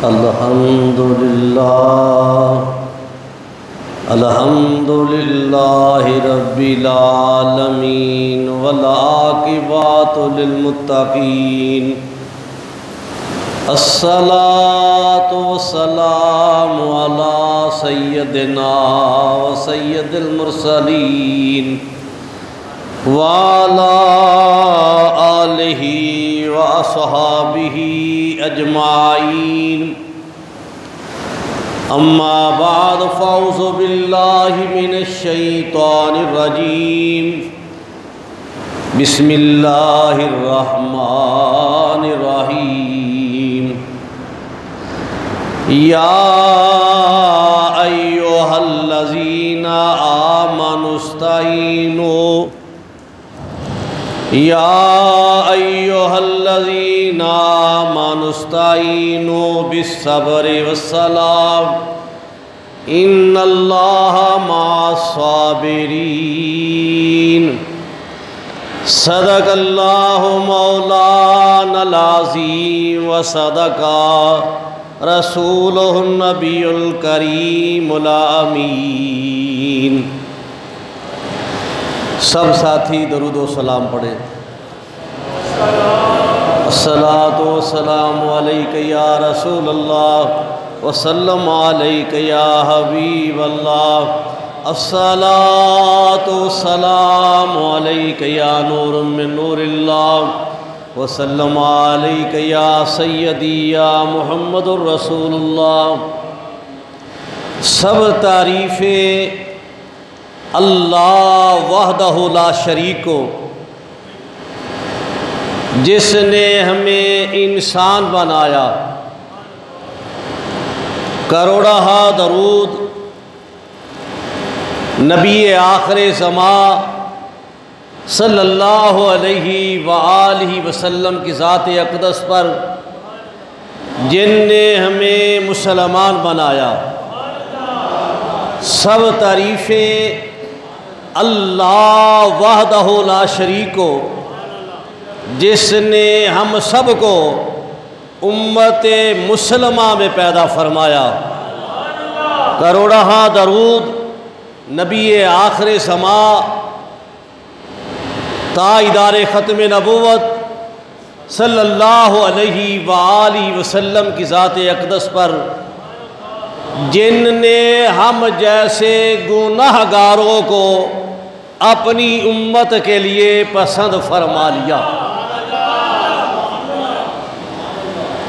अल्हम्दुलिल्लाहि रब्बिल आलमीन वल आक़िबतु लिल मुत्तक़ीन। अस्सलातु वस्सलामु अला सय्यदिना व सय्यदिल मुरसलीन व अला आलिहि व अस्हाबिहि अजमाइन। अम्मा बाद फ़अऊज़ु बिल्लाहि मिनश शैतानिर रजीम। बिस्मिल्लाहिर रहमानिर रहीम। या अय्युहल्लज़ीना आमनुस्तईनु या अय्युहल्लज़ीना आमनुस्तईनु बिस्सब्रि वस्सलाम इन्नल्लाहा मअस्साबिरीन। सदक़ल्लाहु मौलानल अज़ीम व सदक़ा रसूलुहुन नबियुल करीमुल अमीन। सब साथी दरूद व सलाम पढ़े। अस्सलातु वस्सलामु अलैका या रसूलल्लाह वसल्लम अलैका या हबीबल्लाह। अस्सलातु वस्सलामु अलैका या नूरुम मिन नूरिल्लाह वसल्लम अलैका या सय्यदी या मुहम्मदुर रसूलुल्लाह। सब तारीफ़ें अल्लाह वहदहु ला शरीक को, जिसने हमें इंसान बनाया। करोड़हा दरूद नबी आखिर ज़मा सल्लल्लाहु अलैहि वालिहि वसल्लम की ज़ात अक़दस पर, जिनने हमें मुसलमान बनाया। सब तारीफ़ें अल्लाह वहदहु ला शरीक को, जिसने हम सब को उम्मत मुसलमा में पैदा फरमाया। करोड़हा दरूद नबी आखिर ज़मा ताइदार ख़त्म नबूवत सल्लल्लाहु अलैहि वालिहि वसल्लम की ज़ात अक़दस पर, जिनने हम जैसे गुनाहगारों को अपनी उम्मत के लिए पसंद फरमा लिया।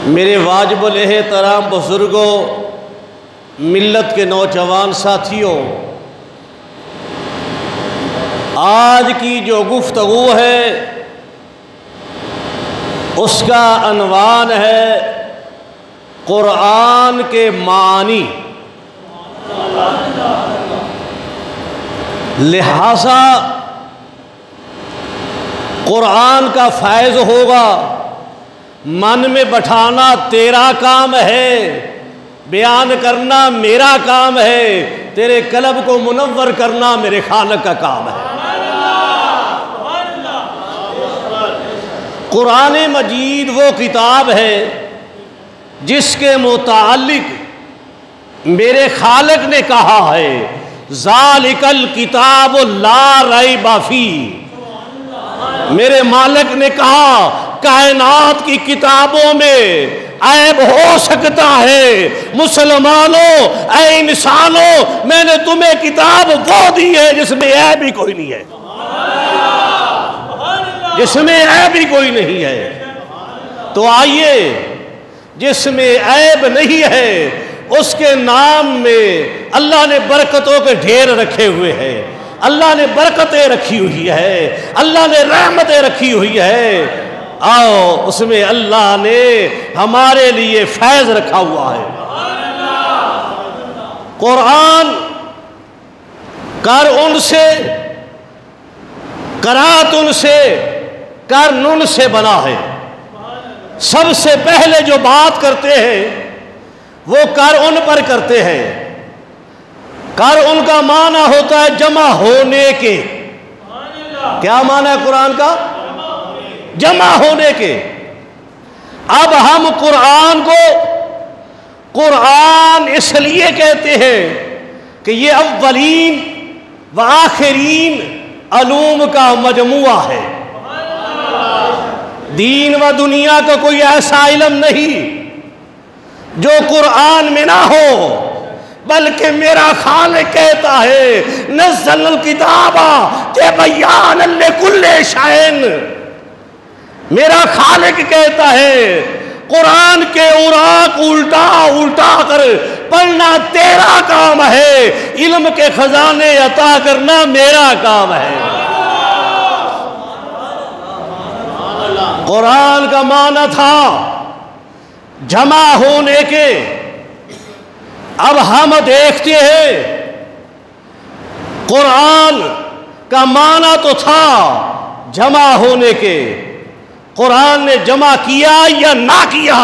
मेरे वाजिबुल एहतराम बुज़ुर्गों, मिल्लत के नौजवान साथियों, आज की जो गुफ्तगू है उसका अनवान है कुरान के मानी। लिहाजा कुरान का फैज़ होगा, मन में बैठाना तेरा काम है, बयान करना मेरा काम है, तेरे कल्ब को मुनव्वर करना मेरे खालिक का काम है। कुरान मजीद वो किताब है जिसके मुतालिक मेरे खालिक ने कहा है, ज़ालिकल किताब ला रैबा फी। मेरे मालिक ने कहा, कायनात की किताबों में ऐब हो सकता है। मुसलमानों, ऐ इंसानों, मैंने तुम्हें किताब वो दी है जिसमें ऐब ही कोई नहीं है, जिसमें ऐब ही कोई नहीं है। तो आइए, जिसमें ऐब नहीं है उसके नाम में अल्लाह ने बरकतों के ढेर रखे हुए हैं, अल्लाह ने बरकतें रखी हुई है, अल्लाह ने रहमतें रखी हुई है। आओ, उसमें अल्लाह ने हमारे लिए फैज़ रखा हुआ है। कुरान कर उनसे, करात उनसे, कर नुन से बना है। सबसे पहले जो बात करते हैं वो कर उन पर करते हैं। कर उनका माना होता है जमा होने के। क्या माना है कुरान का? जमा होने के। अब हम कुरान को कुरान इसलिए कहते हैं कि ये अव्वलीन व आखिरीन अलूम का मजमुआ है। दीन व दुनिया का कोई ऐसा इल्म नहीं जो कुरान में ना हो, बल्कि मेरा खालिक कहता है नज़्ज़ल किताबा के बयान लिकुल्लि शैइन। मेरा खालिक कहता है कुरान के उराक उल्टा उल्टा कर पढ़ना तेरा काम है, इल्म के खजाने अता करना मेरा काम है। कुरान का माना था जमा होने के, अब हम देखते हैं कुरान का माना तो था जमा होने के, कुरान ने जमा किया या ना किया,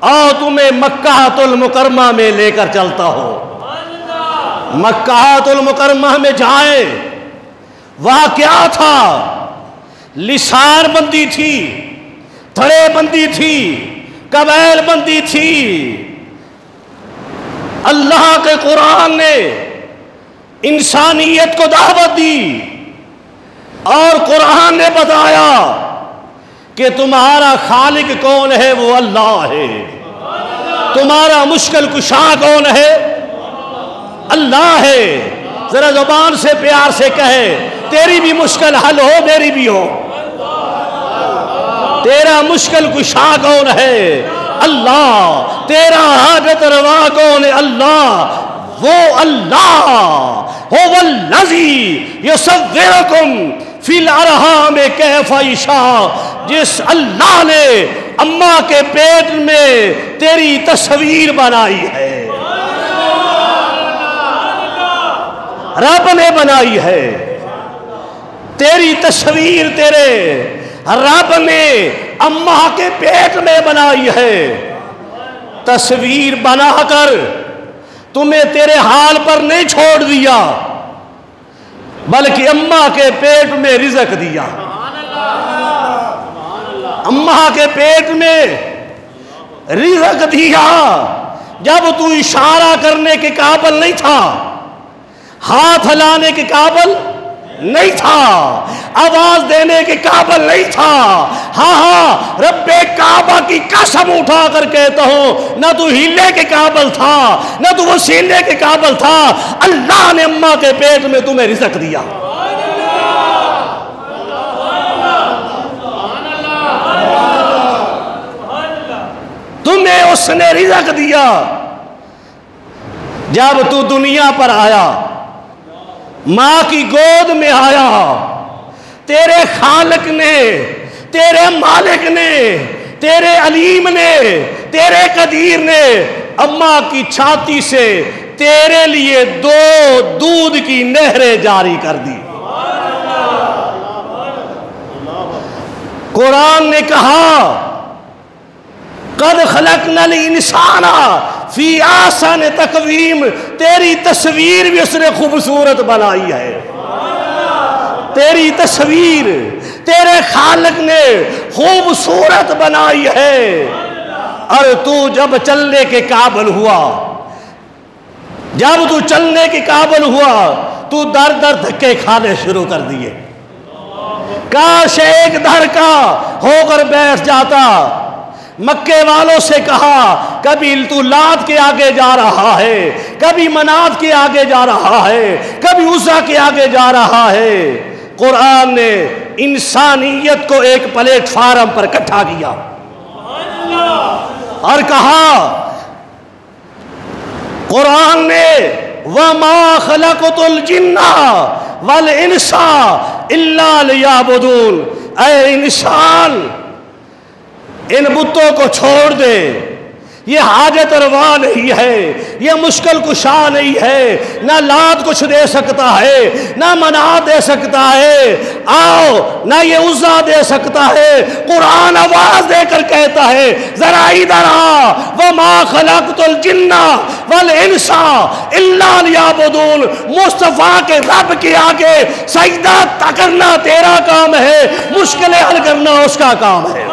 और तुम्हें मक्कातुल मुकरमा में लेकर चलता हो। मक्कातुल मुकरमा में जाए, वहां क्या था? लिसान बंदी थी, धड़े बंदी थी, कबैल बंदी थी। अल्लाह के कुरान ने इंसानियत को दावत दी और कुरान ने बताया कि तुम्हारा खालिक कौन है? वो अल्लाह है। तुम्हारा मुश्किल कुशा कौन है? अल्लाह है। जरा जुबान से प्यार से कहे, तेरी भी मुश्किल हल हो, मेरी भी हो। तेरा मुश्किल कुशा कौन है? अल्लाह। तेरा हाजत रवा कौन है? अल्लाह। वो अल्लाह हो वल्लज़ी युसव्विरुकुम फिल अरहाम कैफ़ा यशा, जिस अल्लाह ने अम्मा के पेट में तेरी तस्वीर बनाई है, रब ने बनाई है तेरी तस्वीर, तेरे रब ने अम्मा के पेट में बनाई है। तस्वीर बनाकर तुम्हें तेरे हाल पर नहीं छोड़ दिया, बल्कि अम्मा के पेट में रिज़्क दिया। अम्मा के पेट में रिज़्क दिया जब तू इशारा करने के काबिल नहीं था, हाथ हिलाने के काबिल नहीं था, आवाज देने के काबिल नहीं था। हाँ हाँ, रब्बे काबा की कसम उठा कर कहता हूं, ना तू हिले के काबिल था, ना तू वसीले के काबिल था। अल्लाह ने अम्मा के पेट में तुम्हें रिज़्क दिया। तुम्हें उसने रिज़्क दिया। जब तू दुनिया पर आया, मां की गोद में आया, तेरे खालिक ने, तेरे मालिक ने, तेरे अलीम ने, तेरे कदीर ने अम्मा की छाती से तेरे लिए 2 दूध की नहरें जारी कर दी। कुरान ने कहा कद खलकनल इंसाना फी आसन तकवीम, तेरी तस्वीर भी उसने खूबसूरत बनाई है। तेरी तस्वीर तेरे खालिक ने खूबसूरत बनाई है। और तू जब चलने के काबिल हुआ, जब तू चलने के काबिल हुआ, तू दर दर धक्के खाने शुरू कर दिए। काश एक दर का होकर बैठ जाता। मक्के वालों से कहा, कभी तू लात के आगे जा रहा है, कभी मनात के आगे जा रहा है, कभी उज़्ज़ा के आगे जा रहा है। कुरान ने इंसानियत को एक प्लेटफार्म पर इकट्ठा किया और कहा, कुरान ने वमा खलक़तुल जिन्ना वल इंसा इल्ला लियअबुदून, ऐ इंसान इन बुतों को छोड़ दे, ये हाजत रवा नहीं है, ये मुश्किल कुशा नहीं है, ना लात कुछ दे सकता है, ना मनात दे सकता है, आओ ना ये उज़्ज़ा दे सकता है। कुरान आवाज देकर कहता है, जरा इधर आ, वमा खलक़तुल जिन्ना वल इंसा इल्ला लियअबुदून। मुस्तफा के रब के आगे सजदा करना तेरा काम है, मुश्किलें हल करना उसका काम है।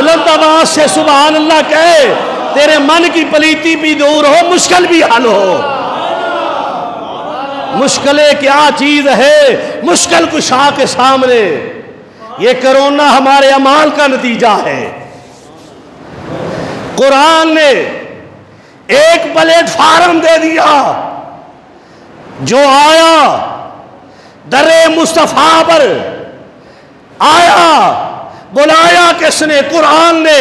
बुलंद आवाज से सुभान अल्लाह कहे, तेरे मन की पलीती भी दूर हो, मुश्किल भी हल हो। मुश्किलें क्या चीज है मुश्किल कुशा के सामने। ये कोरोना हमारे अमाल का नतीजा है। कुरान ने एक प्लेटफार्म दे दिया, जो आया दरे मुस्तफा पर आया, बुलाया किसने? कुरान ने।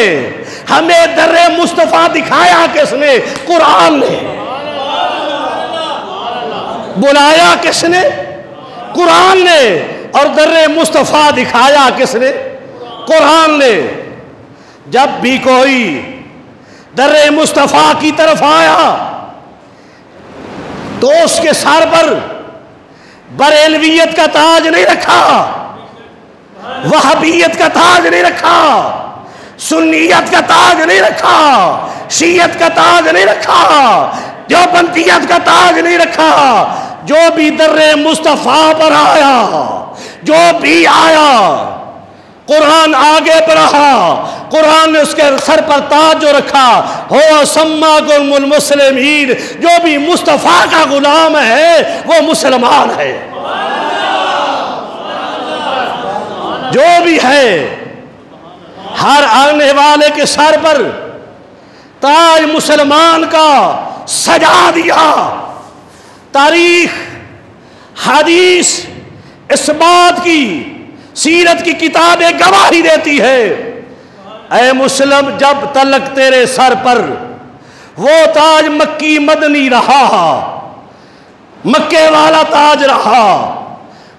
हमें दरे मुस्तफा दिखाया किसने? कुरान ने। बुलाया किसने? कुरान ने। और दर्रे मुस्तफा दिखाया किसने? कुरान ने। जब भी कोई दर्रे मुस्तफा की तरफ आया तो उसके सर पर बरेलवियत का ताज नहीं रखा, वहाबियत का ताज नहीं रखा, सुन्नियत का ताज नहीं रखा, शियत का ताज नहीं रखा, देवबंदियत का ताज नहीं रखा। जो भी दर्रे मुस्तफा पर आया, जो भी आया, कुरान आगे बढ़ा, कुरान ने उसके सर पर ताज जो रखा, हो सम्माकुमुल मुस्लिमीन, जो भी मुस्तफा का गुलाम है वो मुसलमान है। जो भी है, हर आने वाले के सर पर ताज मुसलमान का सजा दिया। तारीख, हदीस इस बात की, सीरत की किताबें गवाही देती है, ऐ मुस्लिम, जब तलक तेरे सर पर वो ताज मक्की मदनी रहा, मक्के वाला ताज रहा,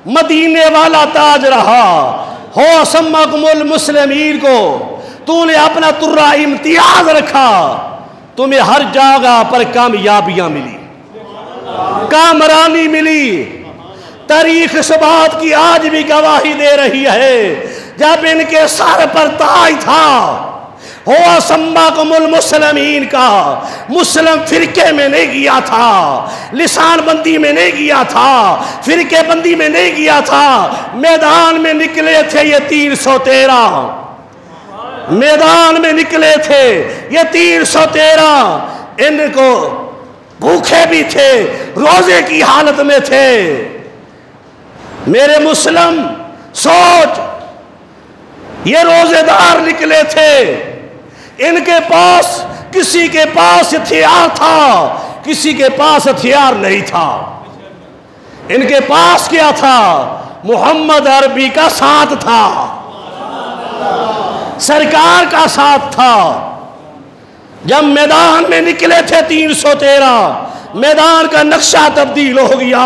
मदीने वाला ताज रहा, हो सम्माकुमुल मुस्लिमीन को तूने अपना तुर्रा इम्तियाज रखा, तुम्हें हर जगह पर कामयाबियां मिली, कामरानी मिली। तारीख इस बात की आज भी गवाही दे रही है, जब इनके सर पर ताज था, हो सम्माकुमुल मुस्लिमीन का, मुस्लिम फिरके में नहीं गया था, लिसान बंदी में नहीं गया था, फिरके बंदी में नहीं गया था, मैदान में निकले थे ये 313, मैदान में निकले थे ये 313। इनको भूखे भी थे, रोजे की हालत में थे। मेरे मुस्लिम सोच, ये रोजेदार निकले थे, इनके पास, किसी के पास हथियार था, किसी के पास हथियार नहीं था। इनके पास क्या था? मोहम्मद अरबी का साथ था, सरकार का साथ था। जब मैदान में निकले थे 313, मैदान का नक्शा तब्दील हो गया।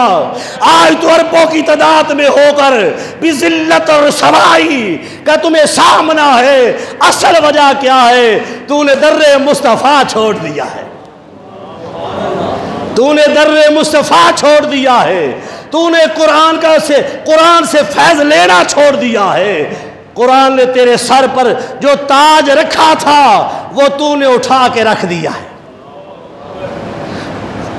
आज तो अरबों की तादाद में होकर भी जिल्लत और सवाई का तुम्हें सामना है। असल वजह क्या है? तूने दर्रे मुस्तफा छोड़ दिया है, तूने दर्रे मुस्तफा छोड़ दिया है, तूने कुरान से फैज लेना छोड़ दिया है। कुरान ने तेरे सर पर जो ताज रखा था वो तूने उठा के रख दिया है,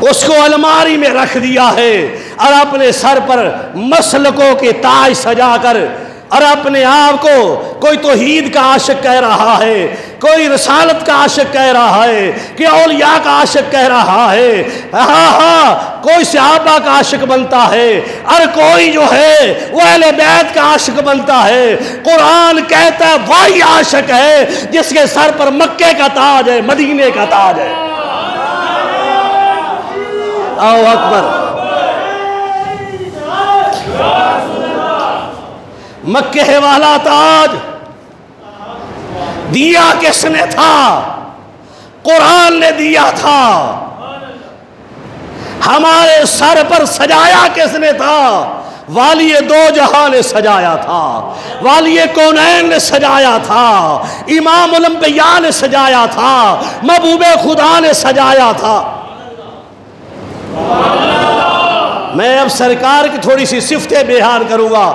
उसको अलमारी में रख दिया है, और अपने सर पर मसलकों के ताज सजाकर, और अपने आप को कोई तौहीद का आशिक कह रहा है, कोई रसालत का आशिक कह रहा है, कि औलिया का आशिक कह रहा है, कोई सहाबा का आशिक बनता है, और कोई जो है वो अहले बैत का आशिक बनता है। कुरान कहता है वही आशिक है जिसके सर पर मक्के का ताज है, मदीने का ताज है। आओ अकबर। मक्के वाला ताज दिया किसने था? कुरान ने दिया था। हमारे सर पर सजाया किसने था? वालिए दो जहां ने सजाया था, वालिए कौनैन ने सजाया था, इमाम उलंबिया ने सजाया था, महबूबे खुदा ने सजाया था। मैं अब सरकार की थोड़ी सी सिफतें बयान करूंगा।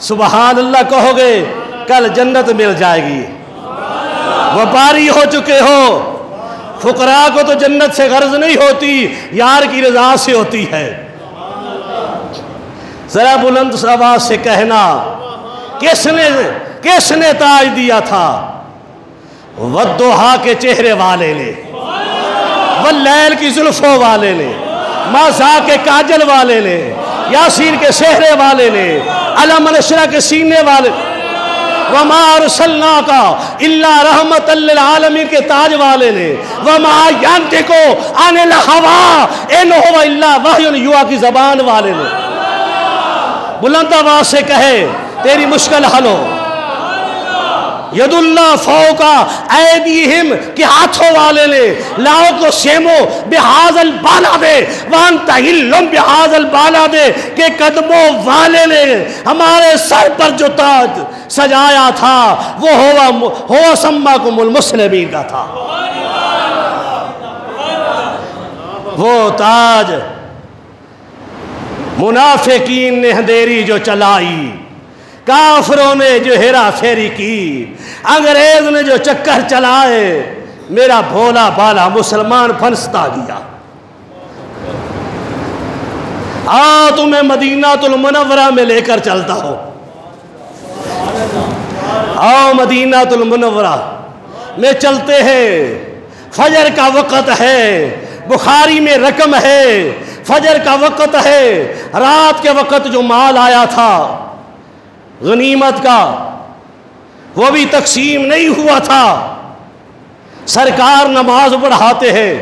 सुबहान अल्लाह कहोगे, कल जन्नत मिल जाएगी। व्यापारी हो चुके हो, फुकरा को तो जन्नत से गर्ज नहीं होती, यार की रजा से होती है। जरा बुलंद आवाज से कहना, किसने ताज दिया था? वद्दुहा के चेहरे वाले ने, वल्लैल की जुल्फों वाले ने, माज़ा के काजल वाले ने, यासीन के सेहरे वाले ने, अलम नशरा के सीने वाले, वमा अरसलनाका इल्ला रहमतल लिल आलमीन के ताज वाले ने, वमा यंतिकु अनिल हवा इन हुवा इल्ला वह्युन युहा की ज़बान वाले ने। बुलंद आवाज़ से कहे तेरी मुश्किल हल हो। यदुल्ला फौका ऐदीहिम के हाथों वाले ने, लाओ को सेमो बिहाजल बाला दे वान तहिल्लुम बिहाजल बाला दे के कदमों वाले ने हमारे सर पर जो ताज सजाया था वो हुआ सम्माकुमुल मुस्लिमीन का था। वो ताज मुनाफिकीन ने अंधेरी जो चलाई, काफरों ने जो हेरा फेरी की, अंग्रेज ने जो चक्कर चलाए, मेरा भोला भाला मुसलमान फंसता गया। आओ तुम्हें मदीनातुल मुनव्वरा में लेकर चलता हूं। आओ मदीनातुल मुनव्वरा में चलते हैं। फजर का वक़्त है, बुखारी में रकम है, फजर का वक़्त है। रात के वक़्त जो माल आया था गनीमत का, वो भी तकसीम नहीं हुआ था। सरकार नमाज पढ़ाते हैं,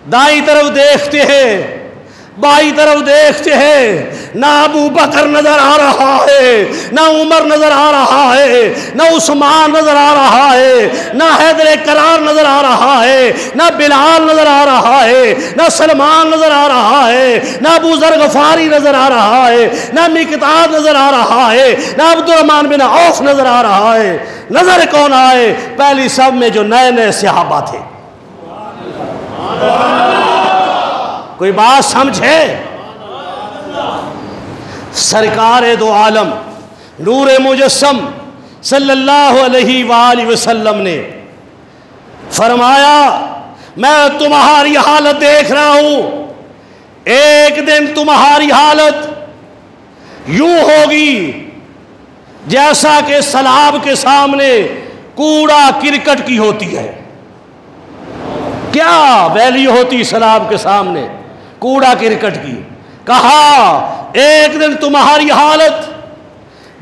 दाई तरफ देखते हैं, बाई तरफ देखते हैं, ना अबू बकर नजर आ रहा है, ना उमर नजर आ रहा है, ना उस्मान नजर आ रहा है, ना हैदर करार नजर आ रहा है, ना बिलाल नजर आ रहा है, ना सलमान नजर आ रहा है, ना अबू जर गफारी नजर आ रहा है, ना मिकदाद नजर आ रहा है, ना अब्दुर्रहमान बिन औफ नजर आ रहा है। नजर कौन आए? पहली सब में जो नए नए सहाबा थे। कोई बात समझे? सरकार दो आलम नूर मुजस्सम सल्लल्लाहु अलैहि वसल्लम ने फरमाया, मैं तुम्हारी हालत देख रहा हूं, एक दिन तुम्हारी हालत यूं होगी जैसा कि सलाब के सामने कूड़ा क्रिकेट की होती है। क्या वैल्यू होती सलाब के सामने कूड़ा क्रिकेट की? कहा एक दिन तुम्हारी हालत,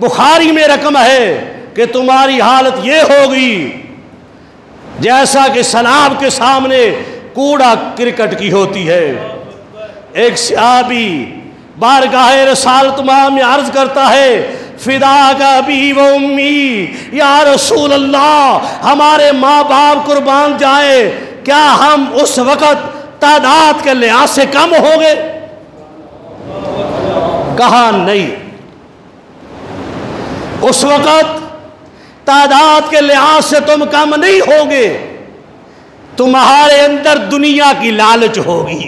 बुखारी में रकम है कि तुम्हारी हालत ये होगी जैसा कि सलाब के सामने कूड़ा क्रिकेट की होती है। एक सहाबी बारगाह रसालत में अर्ज करता है, फिदा का अबी व उम्मी या रसूल अल्लाह, हमारे माँ बाप कुर्बान जाए, क्या हम उस वक़्त तादाद के लिहाज से कम हो गए? कहा नहीं, उस वक़्त तादाद के लिहाज से तुम कम नहीं होगे, तुम्हारे अंदर दुनिया की लालच होगी,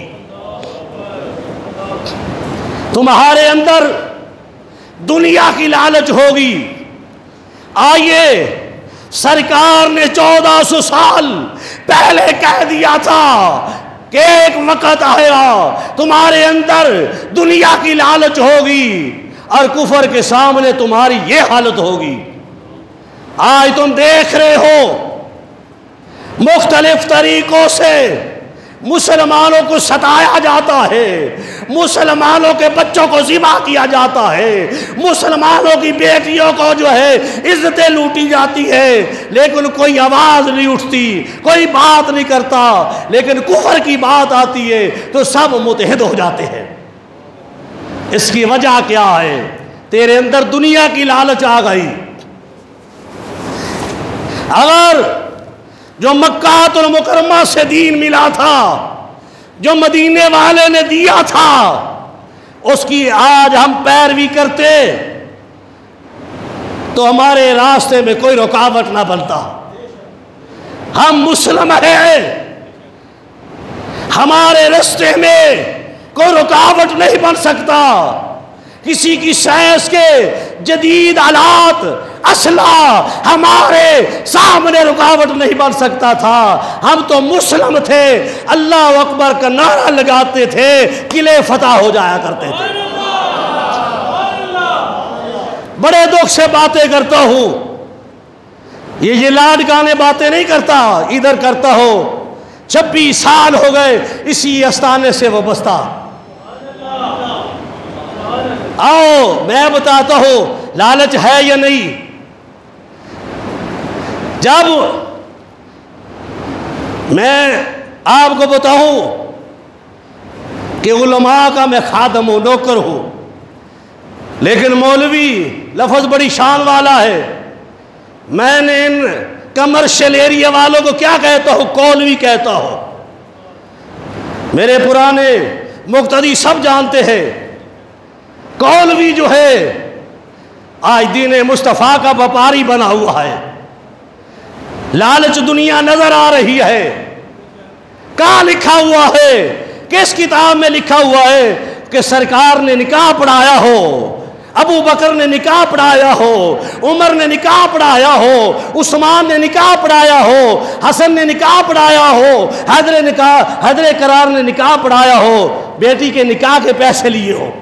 तुम्हारे अंदर दुनिया की लालच होगी। आइए, सरकार ने 1400 साल पहले कह दिया था कि एक वक़्त आएगा तुम्हारे अंदर दुनिया की लालच होगी और कुफर के सामने तुम्हारी ये हालत होगी। आज तुम देख रहे हो मुख्तलिफ तरीकों से मुसलमानों को सताया जाता है, मुसलमानों के बच्चों को ज़िबा किया जाता है, मुसलमानों की बेटियों को जो है इज्जतें लूटी जाती है, लेकिन कोई आवाज़ नहीं उठती, कोई बात नहीं करता। लेकिन कुफर की बात आती है तो सब मुतहद हो जाते हैं। इसकी वजह क्या है? तेरे अंदर दुनिया की लालच आ गई। अगर जो मक्कातुल मुकर्रमा से दीन मिला था, जो मदीने वाले ने दिया था, उसकी आज हम पैरवी करते तो हमारे रास्ते में कोई रुकावट ना बनता। हम मुस्लिम हैं, हमारे रास्ते में कोई रुकावट नहीं बन सकता। किसी की साइंस के जदीद आलात असला हमारे सामने रुकावट नहीं बन सकता था। हम तो मुस्लिम थे, अल्लाह अकबर का नारा लगाते थे, किले फतह हो जाया करते थे। बड़े दुख से बातें करता हूं, ये लाडकाने बातें नहीं करता, इधर करता हो। 26 साल हो गए इसी आस्थाने से वाबस्ता। आओ मैं बताता हूं लालच है या नहीं। जब मैं आपको बताऊं कि उलमा का मैं खादम हूं, नौकर हूं, लेकिन मौलवी लफ्ज बड़ी शान वाला है। मैंने इन कमर्शियल एरिया वालों को क्या कहता हूं? कौलवी कहता हूं। मेरे पुराने मुक्तदी सब जानते हैं, कौलवी जो है आज दीन मुस्तफ़ा का व्यापारी बना हुआ है। लालच दुनिया नजर आ रही है। कहाँ लिखा हुआ है, किस किताब में लिखा हुआ है कि सरकार ने निकाह पढ़ाया हो, अबू बकर ने निकाह पढ़ाया हो, उमर ने निकाह पढ़ाया हो, उस्मान ने निकाह पढ़ाया हो, हसन ने निकाह पढ़ाया हो, हैदर करार ने निकाह पढ़ाया हो, बेटी के निकाह के पैसे लिए हो।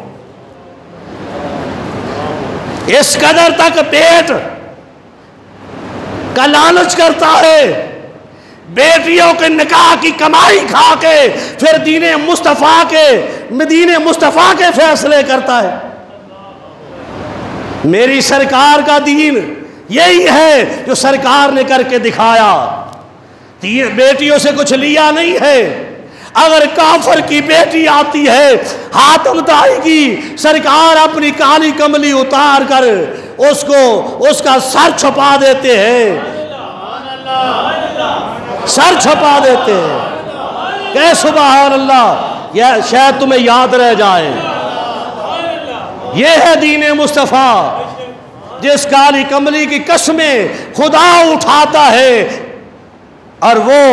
इस कदर तक पेट का लालच करता है। बेटियों के निकाह की कमाई खा के फिर दीने मुस्तफ़ा के फैसले करता है। मेरी सरकार का दीन यही है जो सरकार ने करके दिखाया। बेटियों से कुछ लिया नहीं है। अगर काफर की बेटी आती है हाथ उठाएगी, सरकार अपनी काली कमली उतार कर उसका सर छुपा देते हैं, सर छुपा देते हैं। कह सुभान अल्लाह, यह शायद तुम्हें याद रह जाए। यह है दीन मुस्तफ़ा, जिस काली कमली की कसमें खुदा उठाता है और वो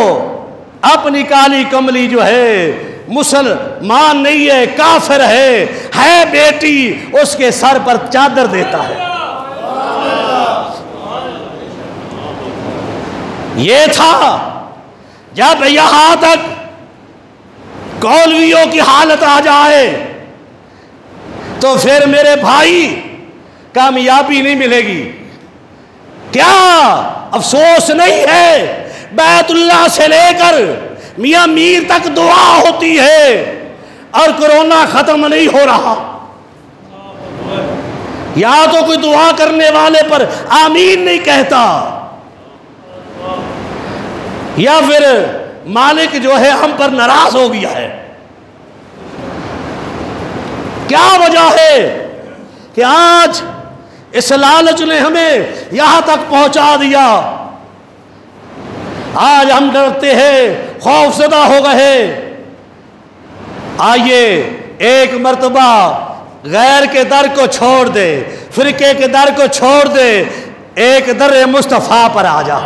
अपनी काली कमली जो है मुसलमान नहीं है, काफिर है बेटी, उसके सर पर चादर देता है। ये था जब यहां तक कौलवियों की हालत आ जाए तो फिर मेरे भाई कामयाबी नहीं मिलेगी। क्या अफसोस नहीं है, बैतुल्लाह से लेकर मियां मीर तक दुआ होती है और कोरोना खत्म नहीं हो रहा। या तो कोई दुआ करने वाले पर आमीन नहीं कहता, या फिर मालिक जो है हम पर नाराज हो गया है। क्या वजह है कि आज इस लालच ने हमें यहां तक पहुंचा दिया। आज हम डरते हैं, खौफजदा हो गए। आइए एक मर्तबा गैर के दर को छोड़ दे, फिरके के दर को छोड़ दे, एक दर मुस्तफ़ा पर आजा,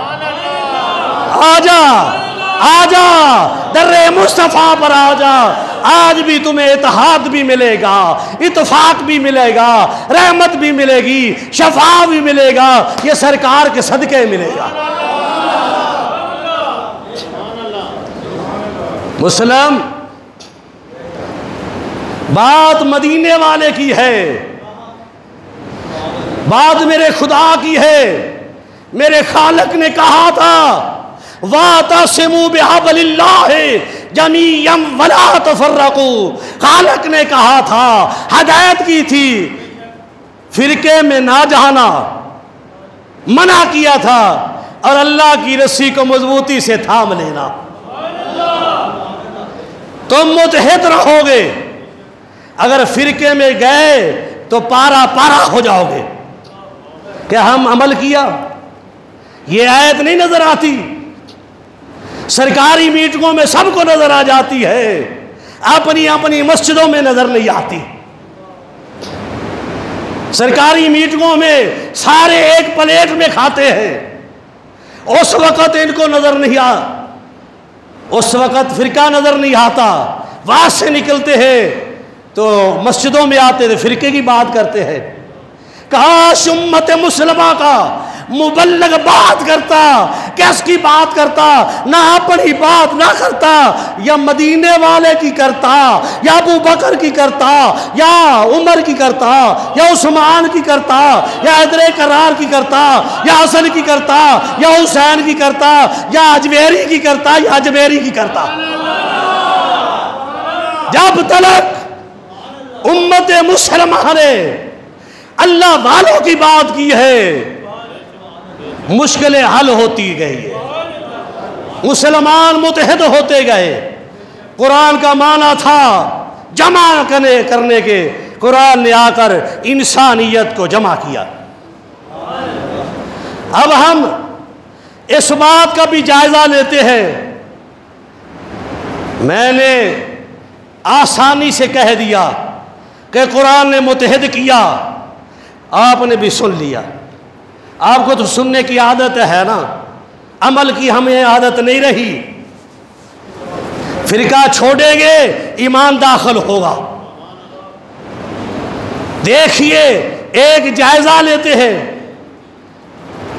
आजा, आजा, दर्रे मुस्तफ़ा पर आजा। आज भी तुम्हें इत्तेहाद भी मिलेगा, इत्तेफाक भी मिलेगा, रहमत भी मिलेगी, शफा भी मिलेगा, ये सरकार के सदके मिलेगा। मुस्लिम बात मदीने वाले की है, बात मेरे खुदा की है। मेरे खालिक ने कहा था वातसिमू बिहब्लिल्लाह जमीअन वला तफर्रकू। खालिक ने कहा था, हदायत की थी, फिरके में ना जाना मना किया था, और अल्लाह की रस्सी को मजबूती से थाम लेना। तुम मुतहद रहोगे। अगर फिरके में गए तो पारा पारा हो जाओगे। क्या हम अमल किया? ये आयत नहीं नजर आती? सरकारी मीटिंगों में सबको नजर आ जाती है, अपनी अपनी मस्जिदों में नजर नहीं आती। सरकारी मीटिंगों में सारे एक प्लेट में खाते हैं, उस वक़्त इनको नजर नहीं आ, उस वक़्त फिरका नजर नहीं आता। वहां से निकलते हैं तो मस्जिदों में आते थे, फिरके की बात करते हैं। काश उम्मत मुसलमा का मुबल्लग बात करता, किसकी बात करता? ना अपनी बात ना करता, या मदीने वाले की करता, या अबू बकर की करता, या उमर की करता, या उस्मान की करता, या हैदर करार की करता, या हसन की करता, या हुसैन की करता, या अजमेरी की करता, या अजमेरी की करता। जब तक उम्मत मुसलमान ने अल्लाह वालों की बात की है, मुश्किलें हल होती गई, मुसलमान मुतहद होते गए। कुरान का माना था जमा करने के, कुरान ने आकर इंसानियत को जमा किया। अब हम इस बात का भी जायजा लेते हैं। मैंने आसानी से कह दिया कि कुरान ने मुतहद किया, आपने भी सुन लिया। आपको तो सुनने की आदत है ना, अमल की हमें आदत नहीं रही। फिरका छोड़ेंगे ईमान दाखिल होगा। देखिए, एक जायजा लेते हैं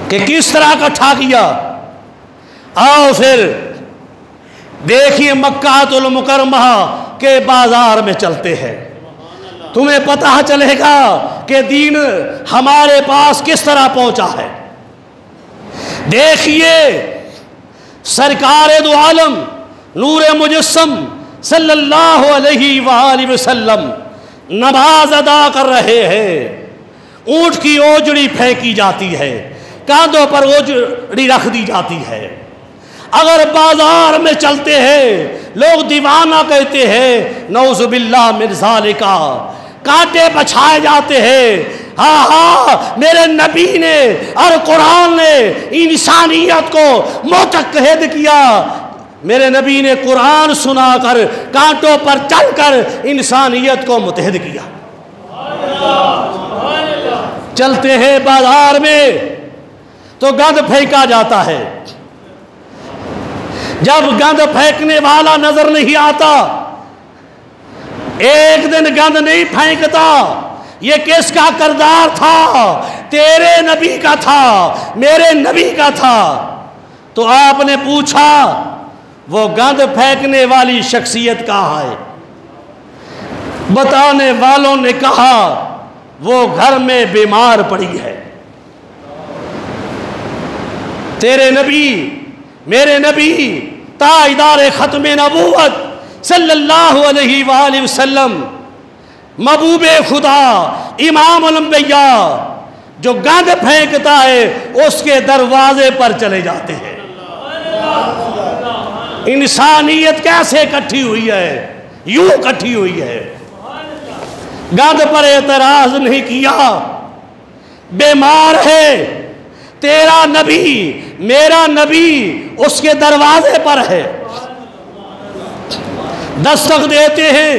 कि किस तरह इकट्ठा किया। आओ फिर देखिए, मक्कातुल मुकर्रमा के बाजार में चलते हैं, तुम्हें पता चलेगा कि दीन हमारे पास किस तरह पहुंचा है। देखिए, सरकार दो आलम नूर मुजस्सम सल्लल्लाहु अलैहि वसल्लम नमाज अदा कर रहे हैं। ऊंट की ओजड़ी फेंकी जाती है, कांधों पर ओजड़ी रख दी जाती है। अगर बाजार में चलते हैं, लोग दीवाना कहते हैं, नौजुबिल्लाह मिन ज़ालिका, कांटे बछाए जाते हैं। हाँ हाँ, मेरे नबी ने और कुरान ने इंसानियत को मुतहद किया। मेरे नबी ने कुरान सुनाकर, कांटों पर चलकर इंसानियत को मुतहद किया। चलते हैं बाजार में तो गंद फेंका जाता है। जब गंद फेंकने वाला नजर नहीं आता, एक दिन गंद नहीं फेंकता, ये किसका किरदार था? तेरे नबी का था, मेरे नबी का था। तो आपने पूछा, वो गंद फेंकने वाली शख्सियत कहाँ है? बताने वालों ने कहा, वो घर में बीमार पड़ी है। तेरे नबी, मेरे नबी, ताजदार खत्मे नबूवत सल्लल्लाहु अलैहि वसल्लम, महबूबे खुदा, इमामुल अंबिया, जो गंद फेंकता है उसके दरवाजे पर चले जाते हैं। इंसानियत कैसे इकट्ठी हुई है? यूं इकट्ठी हुई है। गंद पर एतराज नहीं किया, बीमार है। तेरा नबी, मेरा नबी उसके दरवाजे पर है, दस्तक देते हैं,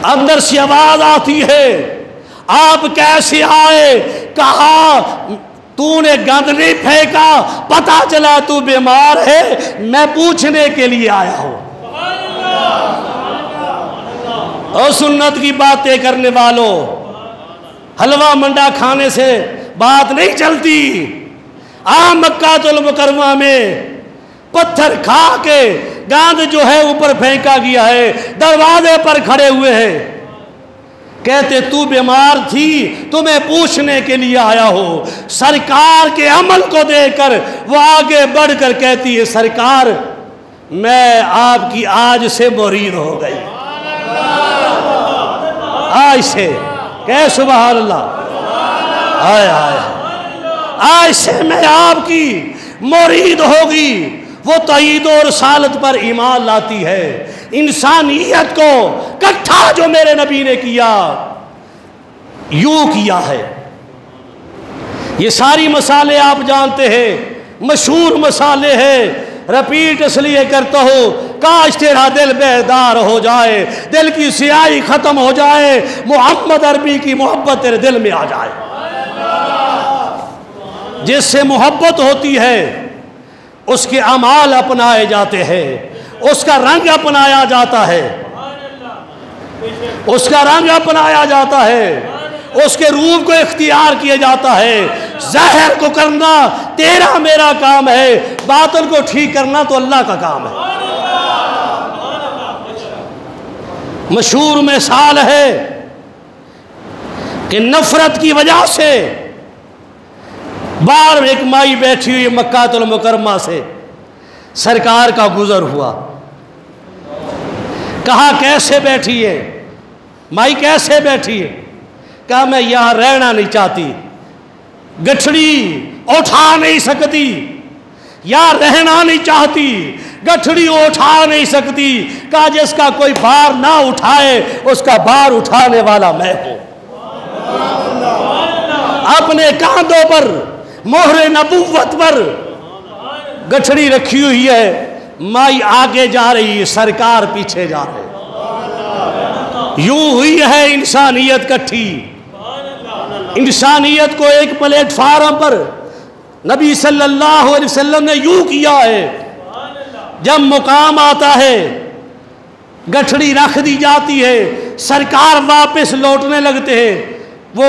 अंदर से आवाज आती है, आप कैसे आए? कहा, तूने गंद नहीं फेंका, पता चला तू बीमार है, मैं पूछने के लिए आया हूं। और सुन्नत की बातें करने वालों, हलवा मंडा खाने से बात नहीं चलती। मक्कातुल मुकर्रमा में पत्थर खा के गांद जो है ऊपर फेंका गया है, दरवाजे पर खड़े हुए हैं, कहते तू बीमार थी, तुम्हें पूछने के लिए आया हो। सरकार के अमल को देखकर वो आगे बढ़कर कहती है, सरकार मैं आपकी आज से मुरीद हो गई। आज से कह सुभान अल्लाह, आय आय, आज से मैं आपकी मुरीद होगी। वो तईद और सालत पर ईमान लाती है। इंसानियत को इकट्ठा जो मेरे नबी ने किया, यूं किया है। ये सारी मसाले आप जानते हैं, मशहूर मसाले हैं। रिपीट इसलिए करता हूं, काश तेरा दिल बेदार हो जाए, दिल की स्याही खत्म हो जाए, मोहम्मद अरबी की मोहब्बत तेरे दिल में आ जाए। जिससे मोहब्बत होती है उसके अमाल अपनाए जाते हैं, उसका रंग अपनाया जाता है, उसका रंग अपनाया जाता है। उसके रूप को इख्तियार किया जाता है। ज़ाहिर को करना तेरा मेरा काम है, बातिल को ठीक करना तो अल्लाह का काम है। मशहूर मिसाल है कि नफरत की वजह से बाहर एक माई बैठी हुई मक्कातुल मुकर्रमा से सरकार का गुजर हुआ। कहा कैसे बैठी है माई, कैसे बैठी है? कहा मैं यहां रहना नहीं चाहती, गठड़ी उठा नहीं सकती, या रहना नहीं चाहती, गठड़ी उठा नहीं सकती। कहा जिसका कोई भार ना उठाए उसका भार उठाने वाला मैं हूं। अपने कांधों पर मोहरे नबुव्वत पर गठड़ी रखी हुई है, माई आगे जा रही है, सरकार पीछे जा रहे। यूं हुई है इंसानियत इकट्ठी। इंसानियत को एक प्लेटफार्म पर नबी सल्लल्लाहु अलैहि वसल्लम ने यूं किया है। जब मुकाम आता है गठड़ी रख दी जाती है, सरकार वापस लौटने लगते हैं, वो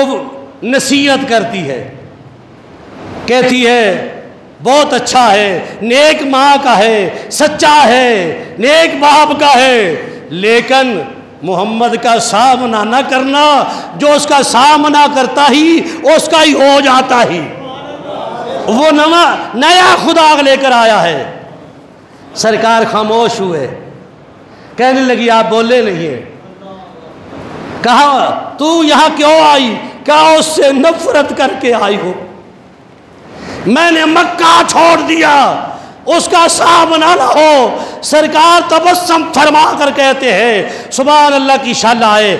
नसीहत करती है, कहती है बहुत अच्छा है, नेक माँ का है, सच्चा है, नेक बाप का है, लेकिन मोहम्मद का सामना न करना, जो उसका सामना करता ही उसका ही हो जाता ही। वो नया खुदा लेकर आया है। सरकार खामोश हुए, कहने लगी आप बोले नहीं है। कहा तू यहां क्यों आई? कहा उससे नफरत करके आई हो, मैंने मक्का छोड़ दिया, उसका सामना ना हो। सरकार तबस्सुम फरमा कर कहते हैं सुभान अल्लाह की शाला है,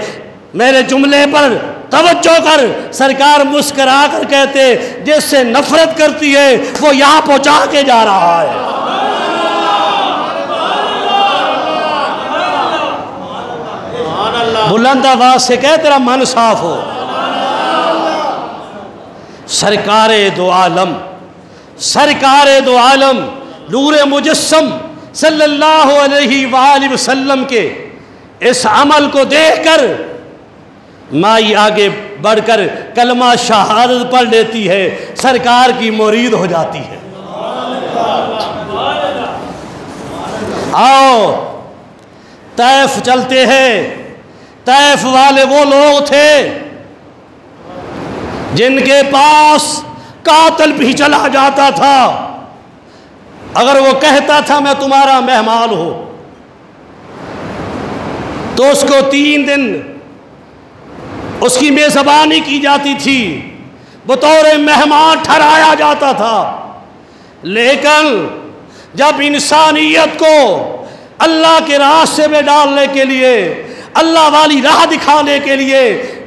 मेरे जुमले पर तवज्जो कर। सरकार मुस्कुरा कर कहते जिससे नफरत करती है वो यहां पहुंचा के जा रहा है। बुलंद आवाज से कह तेरा मन साफ हो। सरकारे दो आलम, सरकारे दो आलम नूरे मुजस्सम सल्लल्लाहु अलैहि वसल्लम के इस अमल को देखकर माई आगे बढ़कर कलमा शहादत पढ़ लेती है, सरकार की मुरीद हो जाती है। आओ तैफ चलते हैं। तैफ वाले वो लोग थे जिनके पास कातिल भी चला जाता था, अगर वो कहता था मैं तुम्हारा मेहमान हूं तो उसको 3 दिन उसकी मेजबानी की जाती थी, बतौर मेहमान ठहराया जाता था। लेकिन जब इंसानियत को अल्लाह के रास्ते में डालने के लिए, अल्लाह वाली राह दिखाने के लिए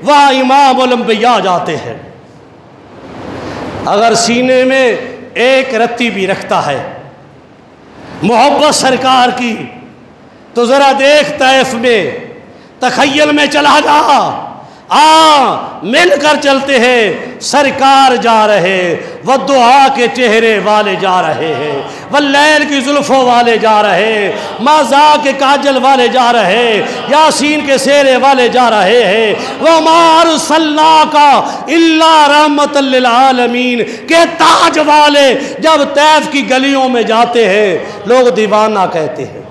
वहाँ इमाम अंबिया जाते हैं। अगर सीने में एक रत्ती भी रखता है मोहब्बत सरकार की, तो ज़रा देख तैफ में तखय्युल में चला जा, मिलकर चलते हैं। सरकार जा रहे, वह दुआ के चेहरे वाले जा रहे हैं, वह लैल की जुल्फों वाले जा रहे, माजा के काजल वाले जा रहे, यासीन के सेरे वाले जा रहे हैं। वह मार सल्ला का इल्ला रहमतल लिल आलमीन के ताज वाले जब तैफ की गलियों में जाते हैं लोग दीवाना कहते हैं।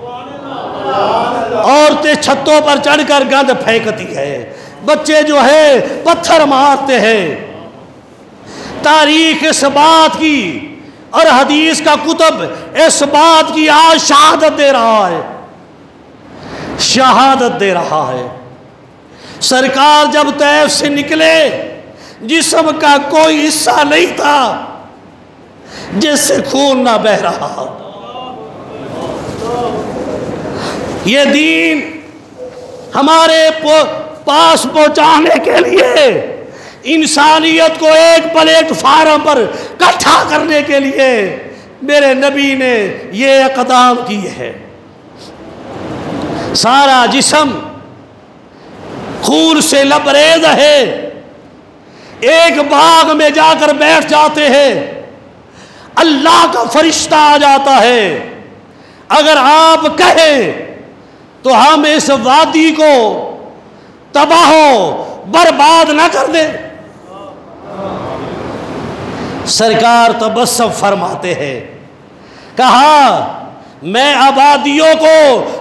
औरतें छतों पर चढ़कर गंद फेंकती है, बच्चे जो है पत्थर मारते हैं। तारीख इस बात की और हदीस का कुतुब इस बात की आज शहादत दे रहा है, शहादत दे रहा है। सरकार जब तैफ से निकले जिस्म का कोई हिस्सा नहीं था जिससे खून ना बह रहा। ये दीन हमारे पास पहुंचाने के लिए, इंसानियत को एक प्लेटफार्म पर इकट्ठा करने के लिए मेरे नबी ने ये इक़दाम किए हैं। सारा जिस्म खून से लबरेज है, एक बाग में जाकर बैठ जाते हैं, अल्लाह का फरिश्ता आ जाता है। अगर आप कहें तो हम इस वादी को तबाह बर्बाद ना कर दे। सरकार तबस्सुम फरमाते हैं, कहा मैं आबादियों को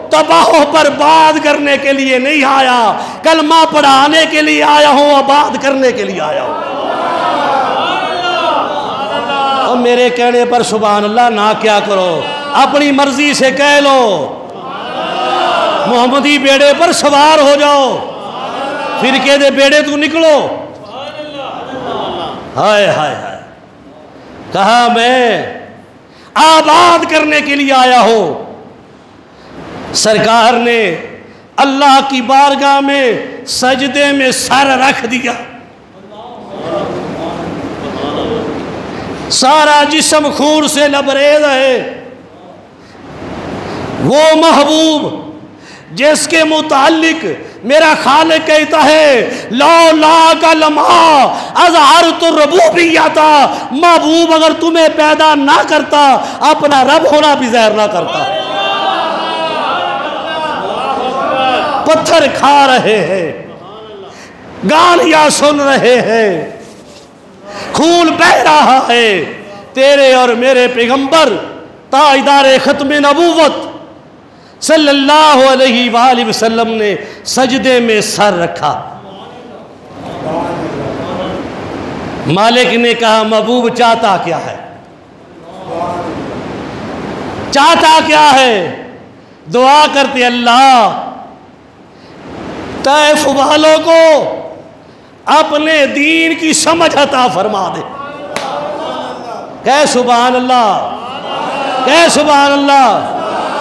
तबाह बर्बाद करने के लिए नहीं आया, कलमा पढ़ाने के लिए आया हूं, आबाद करने के लिए आया हूं। और मेरे कहने पर सुभान अल्लाह ना क्या करो, अपनी मर्जी से कह लो, मोहम्मदी बेड़े पर सवार हो जाओ, फिरके दे बेड़े तू निकलो। हाय हाय हाय, कहा मैं आबाद करने के लिए आया हूं। सरकार ने अल्लाह की बारगाह में सजदे में सर रख दिया, सारा जिस्म खून से लबरेज है। वो महबूब जिसके मुतालिक मेरा खालिक कहता है लौला का लम्हा अज़हर तो रबूबियता, महबूब अगर तुम्हें पैदा ना करता अपना रब होना भी ज़ाहिर ना करता। पत्थर खा रहे हैं, गालियां सुन रहे हैं, खून बह रहा है, तेरे और मेरे पैगंबर ताजदार खत्म नबूवत सल्लल्लाहु अलैहि वसल्लम ने सजदे में सर रखा। मालिक ने कहा महबूब चाहता क्या है, चाहता क्या है? दुआ करते अल्लाह तैफ वालों को अपने दीन की समझ अता फरमा दे। कह सुभान अल्लाह, कह सुभान अल्लाह,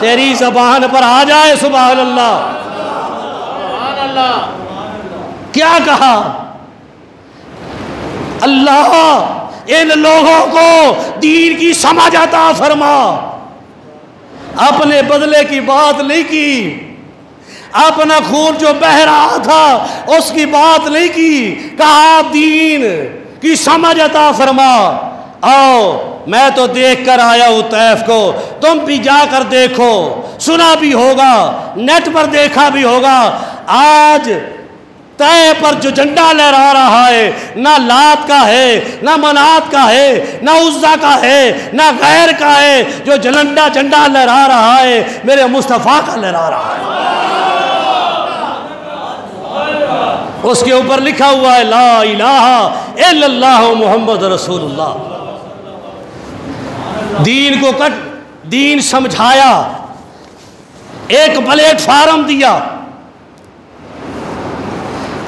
तेरी ज़बान पर आ जाए सुभान अल्लाह। क्या कहा? अल्लाह इन लोगों को दीन की समझ अता फरमा। अपने बदले की बात नहीं की, अपना खून जो बह रहा था उसकी बात नहीं की, कहा दीन की समझ अता फरमा। आओ मैं तो देख कर आया हूं तैफ को, तुम भी जाकर देखो, सुना भी होगा, नेट पर देखा भी होगा। आज तैफ पर जो झंडा लहरा रहा है ना लात का है, ना मनात का है, ना उज़्ज़ा का है, ना गैर का है। जो झंडा लहरा रहा है मेरे मुस्तफ़ा का लहरा रहा है। उसके ऊपर लिखा हुआ है ला इलाहा इल्लल्लाह मुहम्मद रसूलुल्लाह। दीन को दीन समझाया, एक प्लेटफार्म दिया,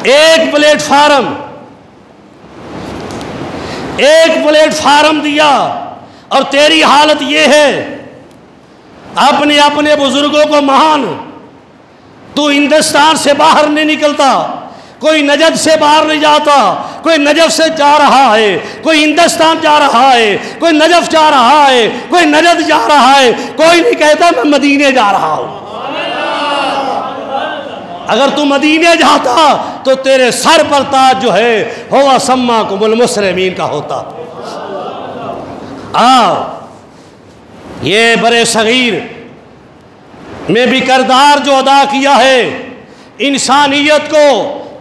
एक प्लेटफार्म दिया। और तेरी हालत ये है, अपने अपने बुजुर्गों को मान, तू हिंदुस्तान से बाहर नहीं निकलता, कोई नजद से बाहर नहीं जाता, कोई नजफ से जा रहा है, कोई हिंदुस्तान जा रहा है, कोई नजफ जा रहा है, कोई नजद जा रहा है, कोई नहीं कहता मैं मदीने जा रहा हूं। अगर तू मदीने जाता तो तेरे सर पर ताज जो है हुआ सम्मा कुमुल मुस्लिमीन का होता। ये बड़े सगीर में भी किरदार जो अदा किया है, इंसानियत को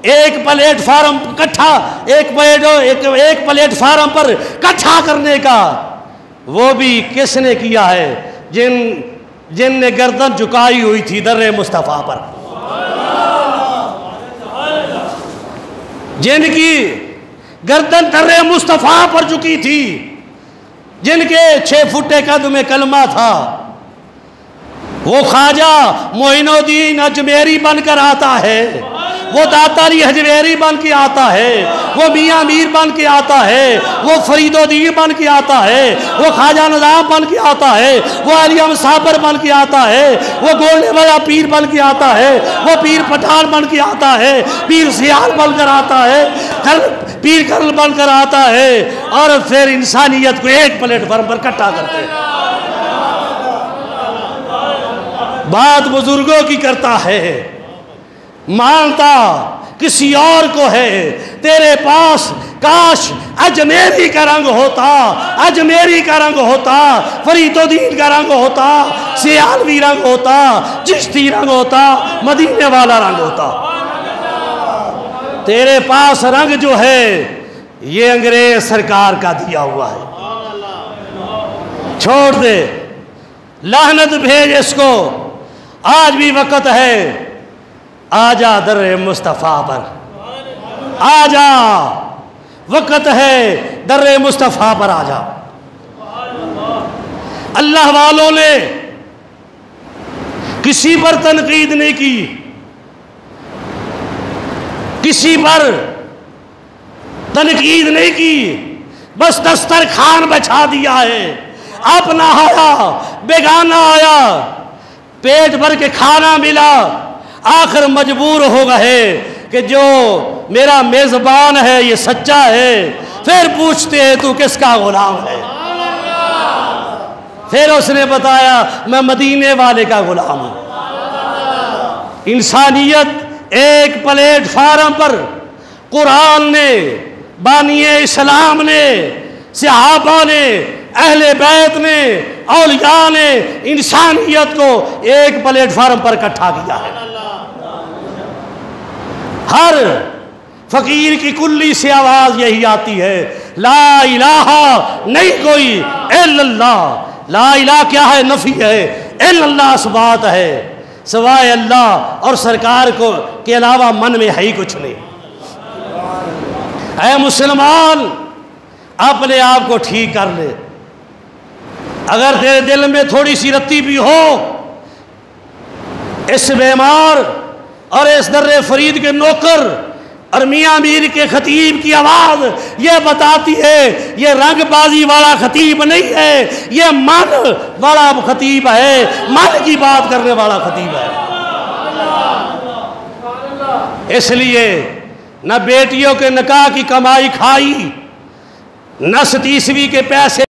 एक प्लेटफार्म इकट्ठा, एक प्लेटफार्म पर इकट्ठा करने का, वो भी किसने किया है? जिनने गर्दन झुकाई हुई थी दर्रे मुस्तफ़ा पर, जिनकी गर्दन दर्रे मुस्तफ़ा पर झुकी थी, जिनके 6 फुटे कद में कलमा था। वो ख्वाजा मोइनुद्दीन अजमेरी बनकर आता है, वो दातारी हजवेरी बन के आता है, वो मियाँ मीर बन के आता है, वो फरीदोदीन बन के आता है, वो ख्वाजा निज़ाम बन के आता है, वो अलियम साबर बन के आता है, वो गोलने वाला पीर बन के आता है, वो पीर पठान बन के आता है, पीर सियाल बनकर आता है, पीर कर्ल बनकर आता है, और फिर इंसानियत को एक प्लेटफार्म पर इकट्ठा करते हैं। बात बुजुर्गों की करता है, मानता किसी और को है। तेरे पास काश अजमेरी का रंग होता, अजमेरी का रंग होता, फरीदुद्दीन का रंग होता, सियालवी रंग होता, चिश्ती रंग होता, मदीने वाला रंग होता। तेरे पास रंग जो है ये अंग्रेज सरकार का दिया हुआ है, छोड़ दे, लानत भेज इसको। आज भी वक़्त है, आजा दर्रे मुस्तफ़ा पर, आजा, वक़्त है दर्रे मुस्तफ़ा पर आजा। अल्लाह वालों ने किसी पर तनकीद नहीं की, किसी पर तनकीद नहीं की, बस दस्तरखान बिछा दिया है। अपना आया, बेगाना आया, पेट भर के खाना मिला, आखिर मजबूर हो गए कि जो मेरा मेज़बान है ये सच्चा है। फिर पूछते हैं तू किसका गुलाम है? फिर उसने बताया मैं मदीने वाले का गुलाम हूं। इंसानियत एक प्लेटफार्म पर कुरान ने, बानिए इस्लाम ने, सहाबा ने, अहले बैत ने, औलिया ने इंसानियत को एक प्लेटफार्म पर इकट्ठा किया है। हर फकीर की कुल्ली से आवाज यही आती है, ला इलाहा, नहीं कोई इल्लल्लाह। ला इलाहा क्या है? नफी है। इल्लल्लाह इस्बात है, सिवाय अल्लाह और सरकार को के अलावा मन में है ही कुछ नहीं। ऐ मुसलमान, अपने आप को ठीक कर ले। अगर तेरे दिल में थोड़ी सी रत्ती भी हो, इस बीमार और इस दर्रे फरीद के नौकर और मियाँ मीर के खतीब की आवाज़ ये बताती है ये रंगबाजी वाला खतीब नहीं है, ये मन वाला खतीब है, मन की बात करने वाला खतीब है। इसलिए न बेटियों के निकाह की कमाई खाई, न 37वीं के पैसे